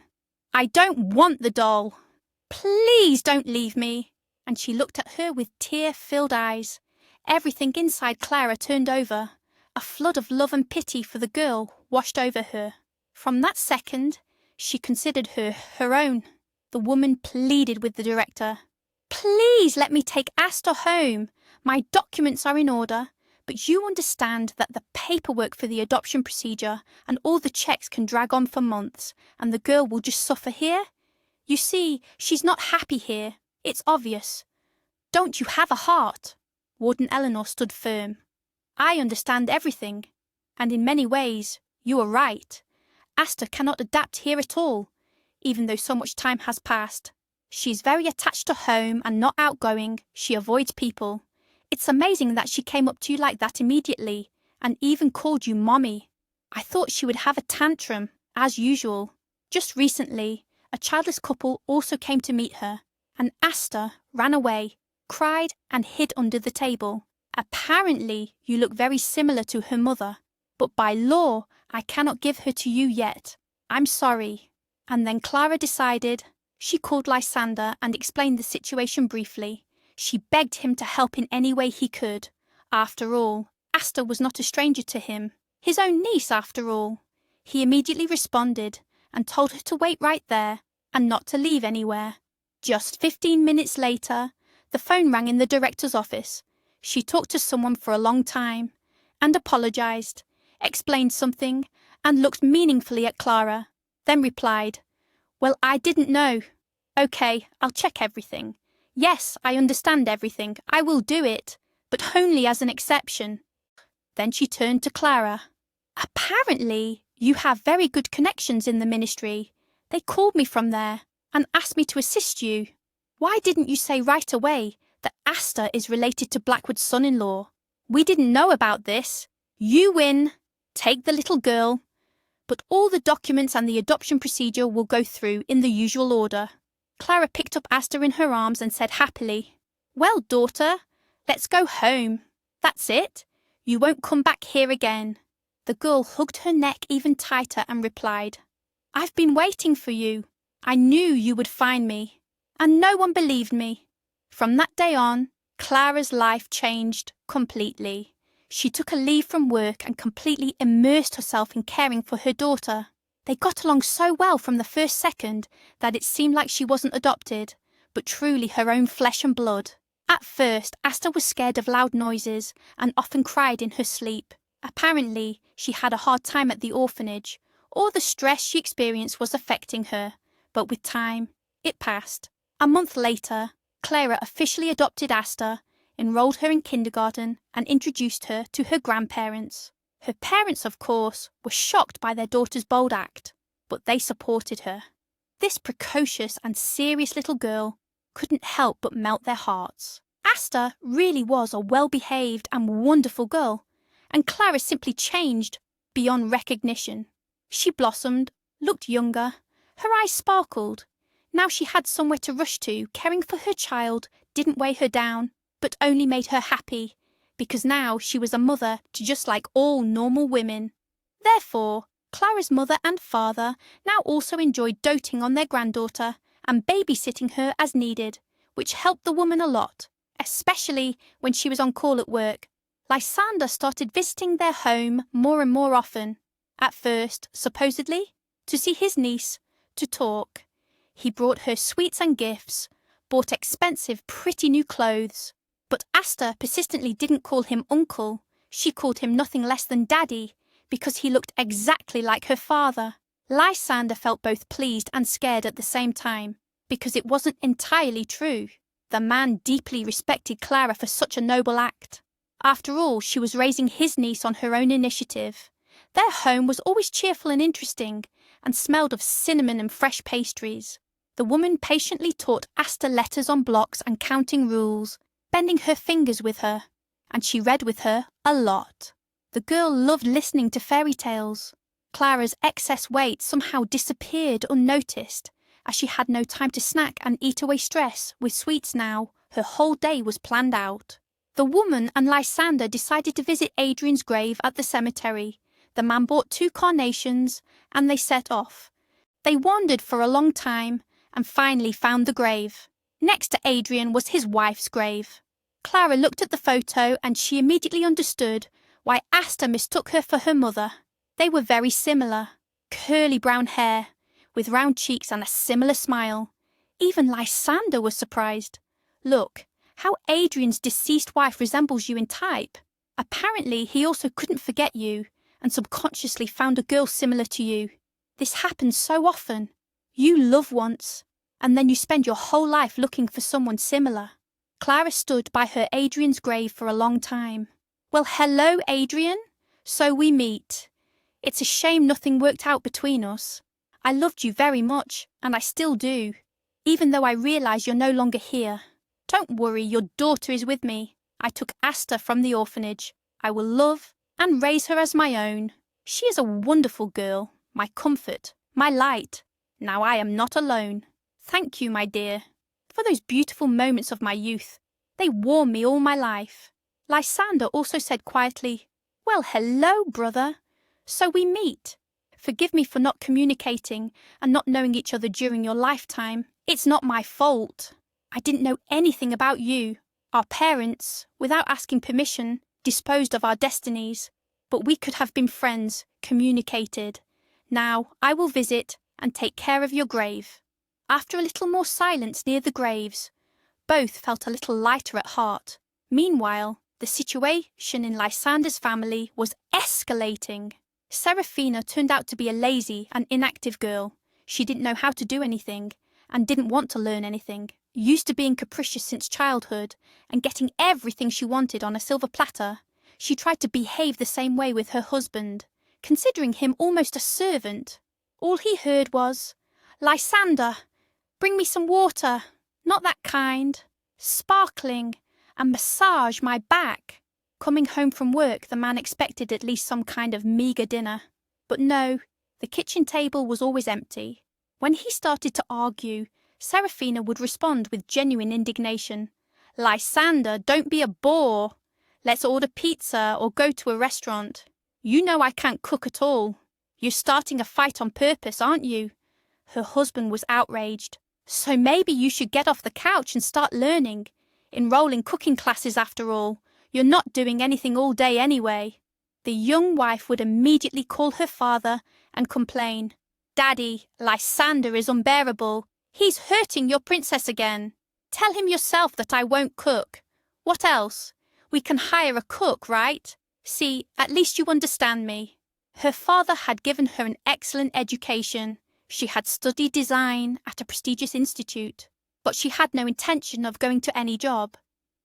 "I don't want the doll. Please don't leave me." And she looked at her with tear-filled eyes. Everything inside Clara turned over. A flood of love and pity for the girl washed over her. From that second, she considered her her own. The woman pleaded with the director. "Please let me take Asta home. My documents are in order, but you understand that the paperwork for the adoption procedure and all the checks can drag on for months, and the girl will just suffer here? You see, she's not happy here. It's obvious. Don't you have a heart?" Warden Eleanor stood firm. "I understand everything, and in many ways, you are right. Asta cannot adapt here at all, even though so much time has passed. She's very attached to home and not outgoing. She avoids people. It's amazing that she came up to you like that immediately, and even called you Mommy. I thought she would have a tantrum, as usual. Just recently, a childless couple also came to meet her, and Asta ran away, cried and hid under the table. Apparently, you look very similar to her mother, but by law, I cannot give her to you yet. I'm sorry. And then Clara decided. She called Lysander and explained the situation briefly. She begged him to help in any way he could. After all, Asta was not a stranger to him. His own niece, after all. He immediately responded and told her to wait right there and not to leave anywhere. Just 15 minutes later, the phone rang in the director's office. She talked to someone for a long time and apologized, explained something, and looked meaningfully at Clara, then replied, "Well, I didn't know. Okay, I'll check everything. Yes, I understand everything. I will do it, but only as an exception." Then she turned to Clara. "Apparently, you have very good connections in the ministry. They called me from there and asked me to assist you. Why didn't you say right away that Asta is related to Blackwood's son-in-law? We didn't know about this. You win. Take the little girl. But all the documents and the adoption procedure will go through in the usual order." Clara picked up Asta in her arms and said happily, "Well, daughter, let's go home. That's it. You won't come back here again." The girl hugged her neck even tighter and replied, "I've been waiting for you. I knew you would find me. And no one believed me." From that day on, Clara's life changed completely. She took a leave from work and completely immersed herself in caring for her daughter. They got along so well from the first second that it seemed like she wasn't adopted, but truly her own flesh and blood. At first, Asta was scared of loud noises and often cried in her sleep. Apparently, she had a hard time at the orphanage, or the stress she experienced was affecting her, but with time, it passed. A month later, Clara officially adopted Asta, enrolled her in kindergarten, and introduced her to her grandparents. Her parents, of course, were shocked by their daughter's bold act, but they supported her. This precocious and serious little girl couldn't help but melt their hearts. Asta really was a well-behaved and wonderful girl, and Clara simply changed beyond recognition. She blossomed, looked younger, her eyes sparkled. Now she had somewhere to rush to. Caring for her child didn't weigh her down, but only made her happy, because now she was a mother to just like all normal women. Therefore, Clara's mother and father now also enjoyed doting on their granddaughter and babysitting her as needed, which helped the woman a lot, especially when she was on call at work. Lysander started visiting their home more and more often. At first, supposedly, to see his niece, to talk. He brought her sweets and gifts, bought expensive, pretty new clothes. But Asta persistently didn't call him uncle. She called him nothing less than daddy, because he looked exactly like her father. Lysander felt both pleased and scared at the same time, because it wasn't entirely true. The man deeply respected Clara for such a noble act. After all, she was raising his niece on her own initiative. Their home was always cheerful and interesting, and smelled of cinnamon and fresh pastries. The woman patiently taught Asta letters on blocks and counting rules, bending her fingers with her, and she read with her a lot. The girl loved listening to fairy tales. Clara's excess weight somehow disappeared unnoticed, as she had no time to snack and eat away stress with sweets now. Her whole day was planned out. The woman and Lysander decided to visit Adrian's grave at the cemetery. The man bought 2 carnations, and they set off. They wandered for a long time, and finally found the grave. Next to Adrian was his wife's grave. Clara looked at the photo, and she immediately understood why Asta mistook her for her mother. They were very similar. Curly brown hair, with round cheeks and a similar smile. Even Lysander was surprised. "Look, how Adrian's deceased wife resembles you in type. Apparently he also couldn't forget you, and subconsciously found a girl similar to you. This happens so often. You love once, and then you spend your whole life looking for someone similar." Clara stood by her Adrian's grave for a long time. "Well, hello, Adrian. So we meet. It's a shame nothing worked out between us. I loved you very much, and I still do, even though I realise you're no longer here. Don't worry, your daughter is with me. I took Asta from the orphanage. I will love and raise her as my own." She is a wonderful girl, my comfort, my light. Now I am not alone. Thank you, my dear, for those beautiful moments of my youth. They warm me all my life. Lysander also said quietly, Well, hello, brother. So we meet. Forgive me for not communicating and not knowing each other during your lifetime. It's not my fault. I didn't know anything about you. Our parents, without asking permission, disposed of our destinies. But we could have been friends, communicated. Now I will visit and take care of your grave. After a little more silence near the graves, both felt a little lighter at heart. Meanwhile, the situation in Lysander's family was escalating. Seraphina turned out to be a lazy and inactive girl. She didn't know how to do anything and didn't want to learn anything. Used to being capricious since childhood and getting everything she wanted on a silver platter, she tried to behave the same way with her husband, considering him almost a servant. All he heard was, Lysander, bring me some water, not that kind, sparkling, and massage my back. Coming home from work, the man expected at least some kind of meagre dinner. But no, the kitchen table was always empty. When he started to argue, Seraphina would respond with genuine indignation. Lysander, don't be a bore. Let's order pizza or go to a restaurant. You know I can't cook at all. You're starting a fight on purpose, aren't you? Her husband was outraged. So maybe you should get off the couch and start learning. Enroll in cooking classes after all. You're not doing anything all day anyway. The young wife would immediately call her father and complain. Daddy, Lysander is unbearable. He's hurting your princess again. Tell him yourself that I won't cook. What else? We can hire a cook, right? See, at least you understand me. Her father had given her an excellent education. She had studied design at a prestigious institute, but she had no intention of going to any job.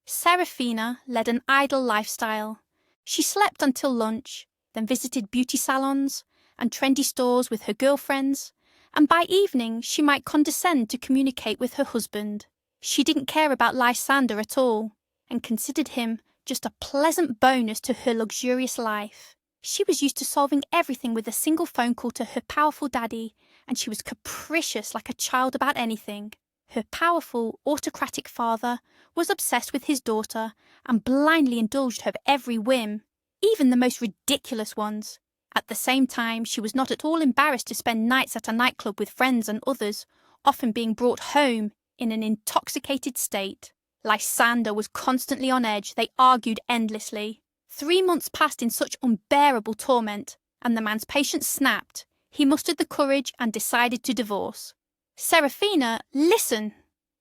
Seraphina led an idle lifestyle. She slept until lunch, then visited beauty salons and trendy stores with her girlfriends, and by evening she might condescend to communicate with her husband. She didn't care about Lysander at all, and considered him just a pleasant bonus to her luxurious life. She was used to solving everything with a single phone call to her powerful daddy, and she was capricious like a child about anything. Her powerful, autocratic father was obsessed with his daughter and blindly indulged her every whim, even the most ridiculous ones. At the same time, she was not at all embarrassed to spend nights at a nightclub with friends and others, often being brought home in an intoxicated state. Lysander was constantly on edge. They argued endlessly. 3 months passed in such unbearable torment, and the man's patience snapped. He mustered the courage and decided to divorce. Seraphina, listen.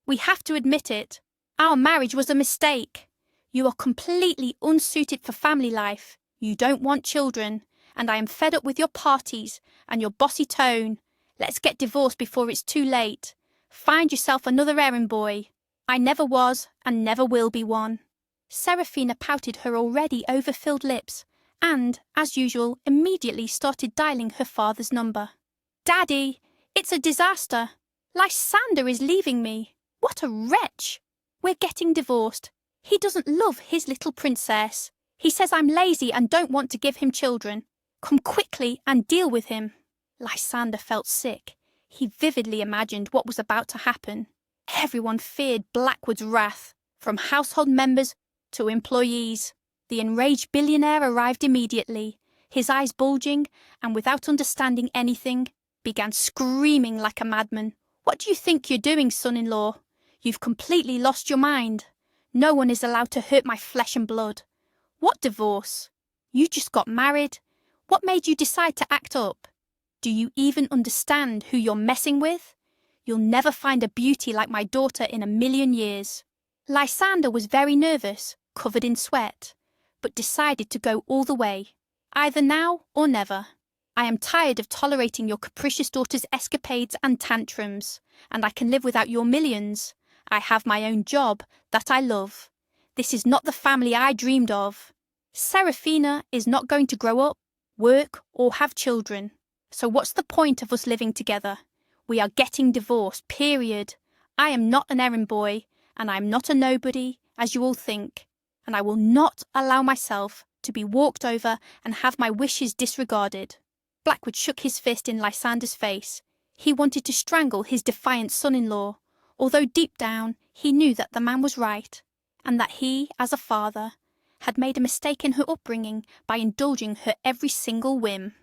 We have to admit it. Our marriage was a mistake. You are completely unsuited for family life. You don't want children, and I am fed up with your parties and your bossy tone. Let's get divorced before it's too late. Find yourself another errand boy. I never was and never will be one. Seraphina pouted her already overfilled lips and, as usual, immediately started dialing her father's number. Daddy, it's a disaster. Lysander is leaving me. What a wretch. We're getting divorced. He doesn't love his little princess. He says I'm lazy and don't want to give him children. Come quickly and deal with him. Lysander felt sick. He vividly imagined what was about to happen. Everyone feared Blackwood's wrath, from household members to employees. The enraged billionaire arrived immediately, his eyes bulging, and without understanding anything, began screaming like a madman. What do you think you're doing, son-in-law? You've completely lost your mind. No one is allowed to hurt my flesh and blood. What divorce? You just got married. What made you decide to act up? Do you even understand who you're messing with? You'll never find a beauty like my daughter in a million years. Lysander was very nervous, covered in sweat, but decided to go all the way. Either now or never. I am tired of tolerating your capricious daughter's escapades and tantrums, and I can live without your millions. I have my own job that I love. This is not the family I dreamed of. Seraphina is not going to grow up, work, or have children. So what's the point of us living together? We are getting divorced, period. I am not an errand boy, and I am not a nobody, as you all think, and I will not allow myself to be walked over and have my wishes disregarded. Blackwood shook his fist in Lysander's face. He wanted to strangle his defiant son-in-law, although deep down he knew that the man was right, and that he, as a father, had made a mistake in her upbringing by indulging her every single whim.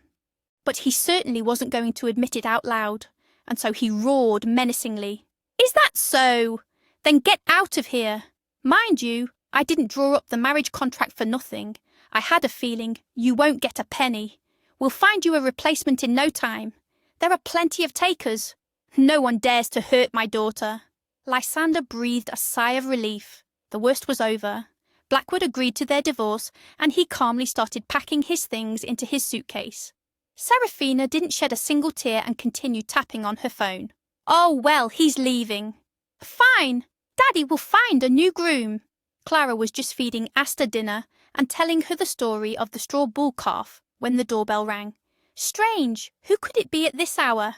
But he certainly wasn't going to admit it out loud, and so he roared menacingly. "Is that so? Then get out of here! Mind you, I didn't draw up the marriage contract for nothing. I had a feeling you won't get a penny. We'll find you a replacement in no time. There are plenty of takers. No one dares to hurt my daughter." Lysander breathed a sigh of relief. The worst was over. Blackwood agreed to their divorce, and he calmly started packing his things into his suitcase. Seraphina didn't shed a single tear and continued tapping on her phone. "Oh, well, he's leaving." "Fine. Daddy will find a new groom." Clara was just feeding Asta dinner and telling her the story of the straw bull calf when the doorbell rang. "Strange, who could it be at this hour?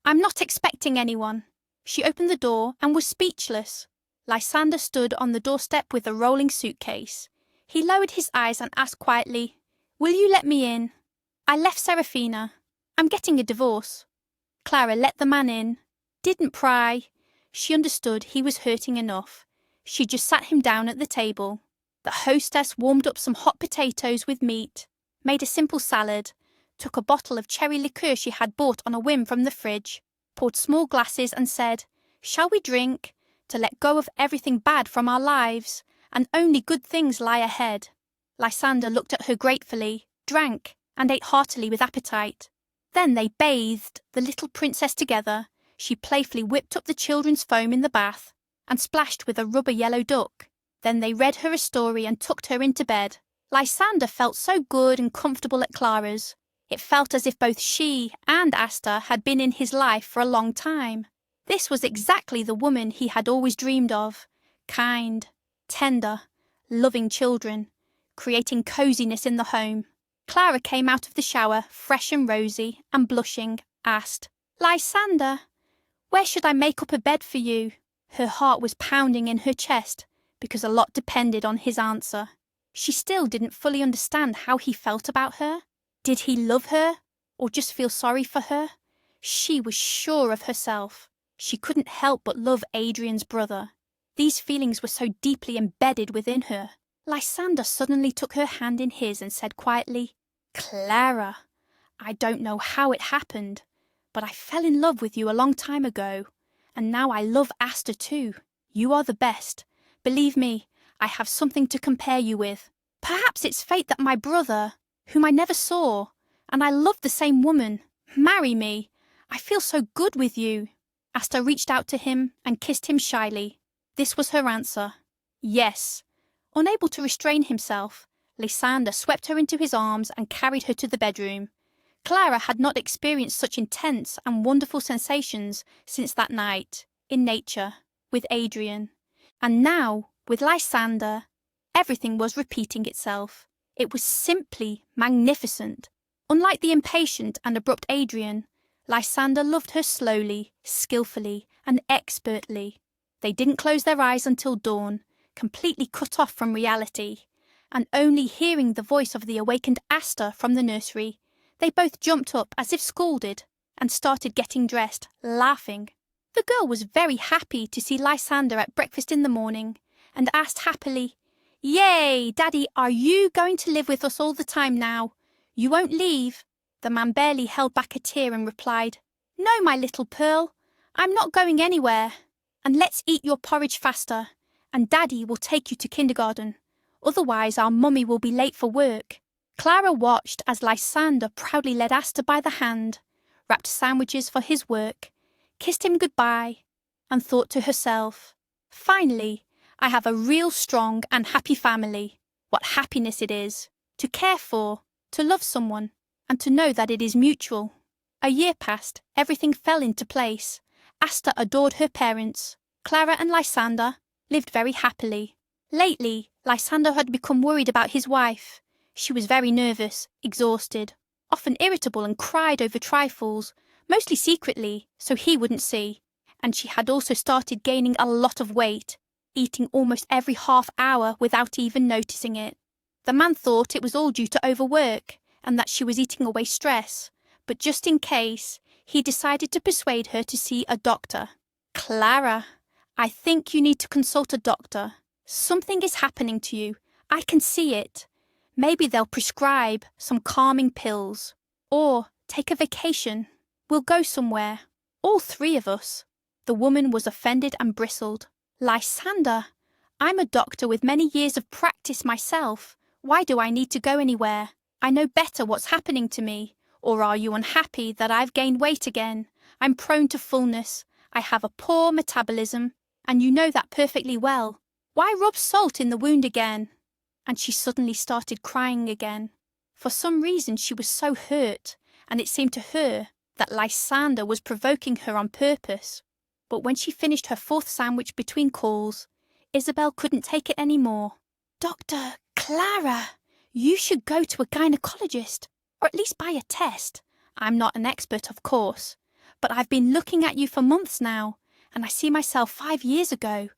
I'm not expecting anyone." She opened the door and was speechless. Lysander stood on the doorstep with a rolling suitcase. He lowered his eyes and asked quietly, "Will you let me in?" "I left Seraphina. I'm getting a divorce." Clara let the man in. Didn't pry. She understood he was hurting enough. She just sat him down at the table. The hostess warmed up some hot potatoes with meat, made a simple salad, took a bottle of cherry liqueur she had bought on a whim from the fridge, poured small glasses and said, "Shall we drink? To let go of everything bad from our lives, and only good things lie ahead." Lysander looked at her gratefully, drank, and ate heartily with appetite. Then they bathed the little princess together. She playfully whipped up the children's foam in the bath and splashed with a rubber yellow duck. Then they read her a story and tucked her into bed. Lysander felt so good and comfortable at Clara's. It felt as if both she and Asta had been in his life for a long time. This was exactly the woman he had always dreamed of. Kind, tender, loving children, creating coziness in the home. Clara came out of the shower, fresh and rosy, and blushing, asked, "Lysander, where should I make up a bed for you?" Her heart was pounding in her chest because a lot depended on his answer. She still didn't fully understand how he felt about her. Did he love her, or just feel sorry for her? She was sure of herself. She couldn't help but love Adrian's brother. These feelings were so deeply embedded within her. Lysander suddenly took her hand in his and said quietly, "Clara, I don't know how it happened, but I fell in love with you a long time ago, and now I love Asta too. You are the best. Believe me, I have something to compare you with. Perhaps it's fate that my brother, whom I never saw, and I love the same woman, marry me. I feel so good with you." Asta reached out to him and kissed him shyly. This was her answer. Yes. Unable to restrain himself, Lysander swept her into his arms and carried her to the bedroom. Clara had not experienced such intense and wonderful sensations since that night, in nature, with Adrian. And now, with Lysander, everything was repeating itself. It was simply magnificent. Unlike the impatient and abrupt Adrian, Lysander loved her slowly, skillfully, and expertly. They didn't close their eyes until dawn, completely cut off from reality, and only hearing the voice of the awakened Asta from the nursery, they both jumped up as if scalded and started getting dressed, laughing. The girl was very happy to see Lysander at breakfast in the morning, and asked happily, "Yay, Daddy, are you going to live with us all the time now? You won't leave?" The man barely held back a tear and replied, "No, my little pearl, I'm not going anywhere. And let's eat your porridge faster, and Daddy will take you to kindergarten. Otherwise our mummy will be late for work." Clara watched as Lysander proudly led Asta by the hand, wrapped sandwiches for his work, kissed him goodbye, and thought to herself, "Finally, I have a real strong and happy family. What happiness it is, to care for, to love someone, and to know that it is mutual." A year passed, everything fell into place. Asta adored her parents. Clara and Lysander lived very happily. Lately, Lysander had become worried about his wife. She was very nervous, exhausted, often irritable and cried over trifles, mostly secretly, so he wouldn't see. And she had also started gaining a lot of weight, eating almost every half hour without even noticing it. The man thought it was all due to overwork and that she was eating away stress, but just in case, he decided to persuade her to see a doctor. Clara, I think you need to consult a doctor. Something is happening to you. I can see it. Maybe they'll prescribe some calming pills. Or take a vacation. We'll go somewhere. All three of us. The woman was offended and bristled. Lysander, I'm a doctor with many years of practice myself. Why do I need to go anywhere? I know better what's happening to me. Or are you unhappy that I've gained weight again? I'm prone to fullness. I have a poor metabolism, and you know that perfectly well. Why rub salt in the wound again? And she suddenly started crying again. For some reason she was so hurt, and it seemed to her that Lysander was provoking her on purpose. But when she finished her fourth sandwich between calls, Isabel couldn't take it any more. Dr. Clara, you should go to a gynecologist, or at least buy a test. I'm not an expert, of course, but I've been looking at you for months now, and I see myself 5 years ago.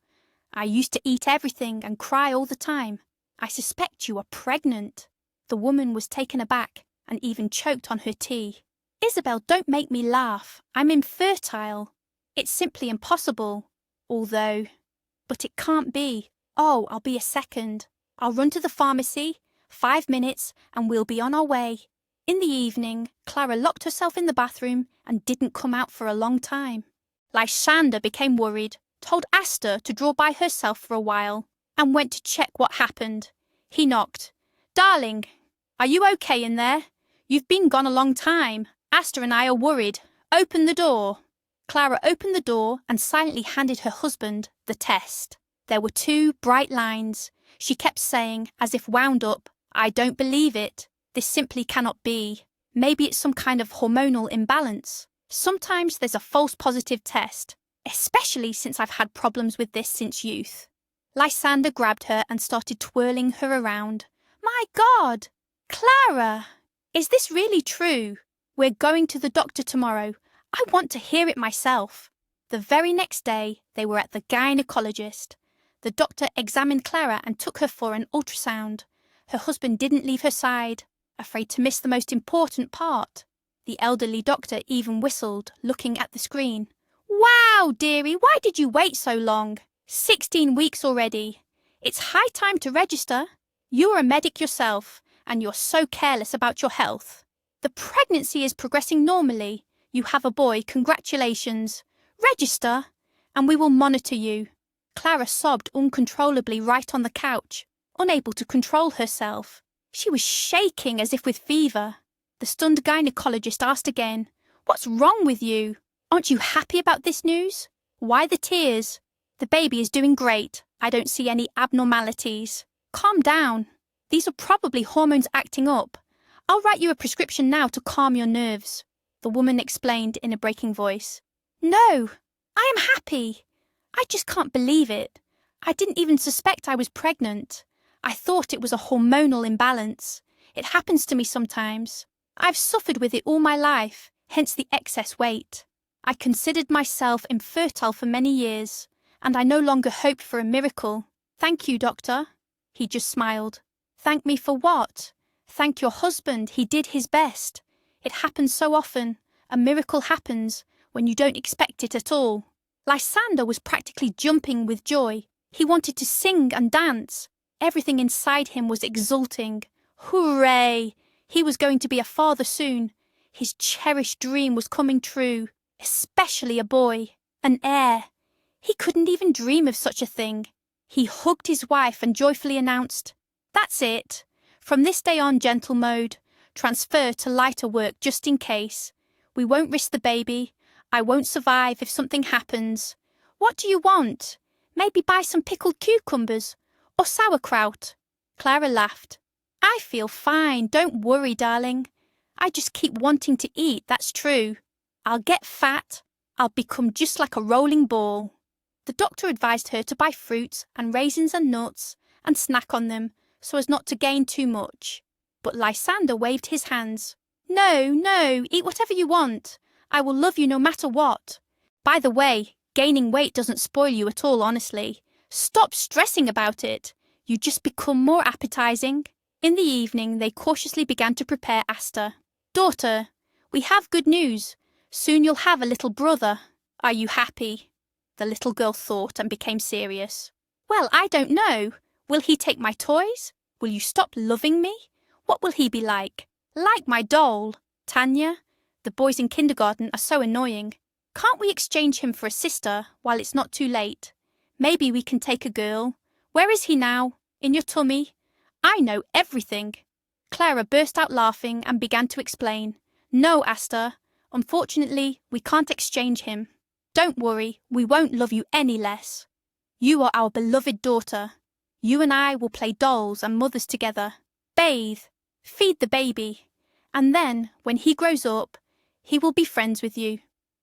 I used to eat everything and cry all the time. I suspect you are pregnant. The woman was taken aback and even choked on her tea. Isabel, don't make me laugh. I'm infertile. It's simply impossible. But it can't be. Oh, I'll be a second. I'll run to the pharmacy. 5 minutes and we'll be on our way. In the evening, Clara locked herself in the bathroom and didn't come out for a long time. Lysander became worried, told Asta to draw by herself for a while, and went to check what happened. He knocked. Darling, are you okay in there? You've been gone a long time. Asta and I are worried. Open the door. Clara opened the door and silently handed her husband the test. There were 2 bright lines. She kept saying, as if wound up, I don't believe it. This simply cannot be. Maybe it's some kind of hormonal imbalance. Sometimes there's a false positive test, especially since I've had problems with this since youth. Lysander grabbed her and started twirling her around. My God! Clara! Is this really true? We're going to the doctor tomorrow. I want to hear it myself. The very next day, they were at the gynecologist. The doctor examined Clara and took her for an ultrasound. Her husband didn't leave her side, afraid to miss the most important part. The elderly doctor even whistled, looking at the screen. Wow, dearie, why did you wait so long? 16 weeks already. It's high time to register. You're a medic yourself, and you're so careless about your health. The pregnancy is progressing normally. You have a boy, congratulations. Register, and we will monitor you. Clara sobbed uncontrollably right on the couch, unable to control herself. She was shaking as if with fever. The stunned gynecologist asked again, What's wrong with you? Aren't you happy about this news? Why the tears? The baby is doing great. I don't see any abnormalities. Calm down. These are probably hormones acting up. I'll write you a prescription now to calm your nerves, the woman explained in a breaking voice. No, I am happy. I just can't believe it. I didn't even suspect I was pregnant. I thought it was a hormonal imbalance. It happens to me sometimes. I've suffered with it all my life, hence the excess weight. I considered myself infertile for many years, and I no longer hoped for a miracle. Thank you, doctor. He just smiled. Thank me for what? Thank your husband. He did his best. It happens so often. A miracle happens when you don't expect it at all. Lysander was practically jumping with joy. He wanted to sing and dance. Everything inside him was exulting. Hooray! He was going to be a father soon. His cherished dream was coming true, especially a boy, an heir. He couldn't even dream of such a thing. He hugged his wife and joyfully announced, That's it. From this day on, gentle mode. Transfer to lighter work just in case. We won't risk the baby. I won't survive if something happens. What do you want? Maybe buy some pickled cucumbers or sauerkraut. Clara laughed. I feel fine. Don't worry, darling. I just keep wanting to eat, that's true. I'll get fat. I'll become just like a rolling ball. The doctor advised her to buy fruits and raisins and nuts and snack on them so as not to gain too much. But Lysander waved his hands. No, eat whatever you want. I will love you no matter what. By the way, gaining weight doesn't spoil you at all, honestly. Stop stressing about it. You just become more appetizing. In the evening, they cautiously began to prepare Asta. "Daughter, we have good news. Soon you'll have a little brother. Are you happy?" The little girl thought and became serious. "Well, I don't know. Will he take my toys? Will you stop loving me? What will he be like? Like my doll? Tanya, the boys in kindergarten are so annoying. Can't we exchange him for a sister while it's not too late? Maybe we can take a girl. Where is he now? In your tummy? I know everything." Clara burst out laughing and began to explain. "No, Asta. Unfortunately, we can't exchange him. Don't worry, we won't love you any less. You are our beloved daughter. You and I will play dolls and mothers together, bathe, feed the baby, and then, when he grows up, he will be friends with you."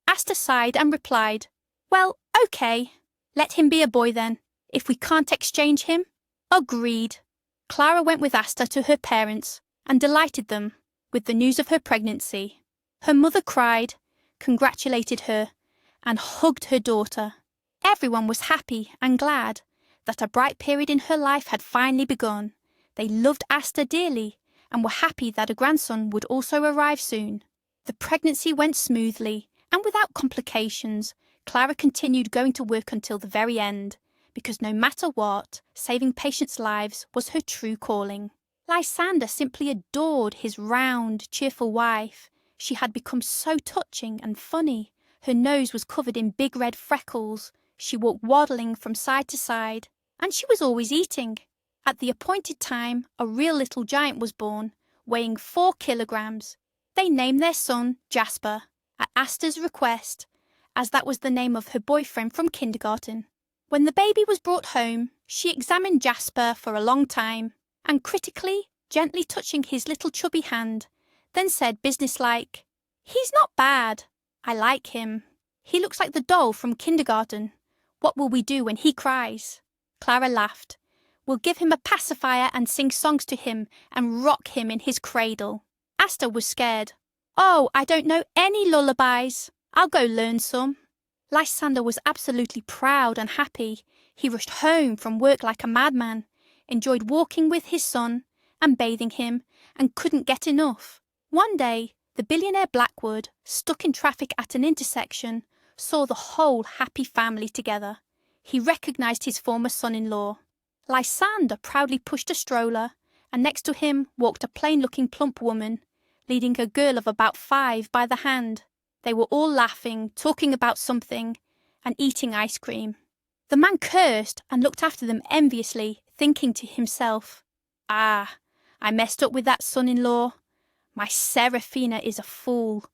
Asta sighed and replied, "Well, okay. Let him be a boy then, if we can't exchange him." Agreed. Clara went with Asta to her parents and delighted them with the news of her pregnancy. Her mother cried, congratulated her, and hugged her daughter. Everyone was happy and glad that a bright period in her life had finally begun. They loved Asta dearly and were happy that a grandson would also arrive soon. The pregnancy went smoothly, and without complications, Clara continued going to work until the very end, because no matter what, saving patients' lives was her true calling. Lysander simply adored his round, cheerful wife. She had become so touching and funny. Her nose was covered in big red freckles. She walked waddling from side to side, and she was always eating. At the appointed time, a real little giant was born, weighing 4 kilograms. They named their son Jasper, at Asta's request, as that was the name of her boyfriend from kindergarten. When the baby was brought home, she examined Jasper for a long time, and critically, gently touching his little chubby hand, then said businesslike, "He's not bad. I like him. He looks like the doll from kindergarten. What will we do when he cries?" Clara laughed. "We'll give him a pacifier and sing songs to him and rock him in his cradle." Asta was scared. "Oh, I don't know any lullabies. I'll go learn some." Lysander was absolutely proud and happy. He rushed home from work like a madman, enjoyed walking with his son and bathing him, and couldn't get enough. One day, the billionaire Blackwood, stuck in traffic at an intersection, saw the whole happy family together. He recognized his former son-in-law. Lysander proudly pushed a stroller, and next to him walked a plain-looking plump woman, leading a girl of about 5 by the hand. They were all laughing, talking about something, and eating ice cream. The man cursed and looked after them enviously, thinking to himself, "Ah, I messed up with that son-in-law. My Seraphina is a fool.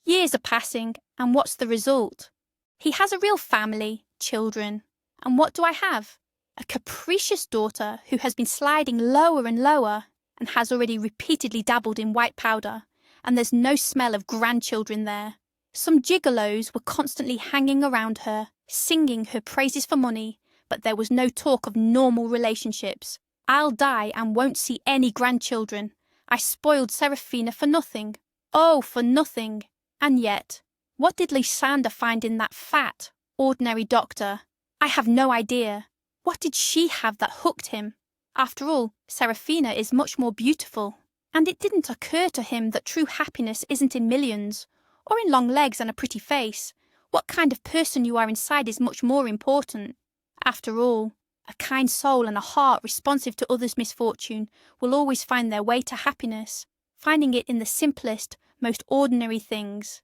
Years are passing, and what's the result? He has a real family, children, and what do I have? A capricious daughter who has been sliding lower and lower, and has already repeatedly dabbled in white powder, and there's no smell of grandchildren there. Some gigolos were constantly hanging around her, singing her praises for money, but there was no talk of normal relationships. I'll die and won't see any grandchildren. I spoiled Seraphina for nothing. Oh, for nothing." And yet, what did Lysander find in that fat, ordinary doctor? I have no idea. What did she have that hooked him? After all, Seraphina is much more beautiful. And it didn't occur to him that true happiness isn't in millions, or in long legs and a pretty face. What kind of person you are inside is much more important. After all, a kind soul and a heart responsive to others' misfortune will always find their way to happiness, finding it in the simplest, most ordinary things.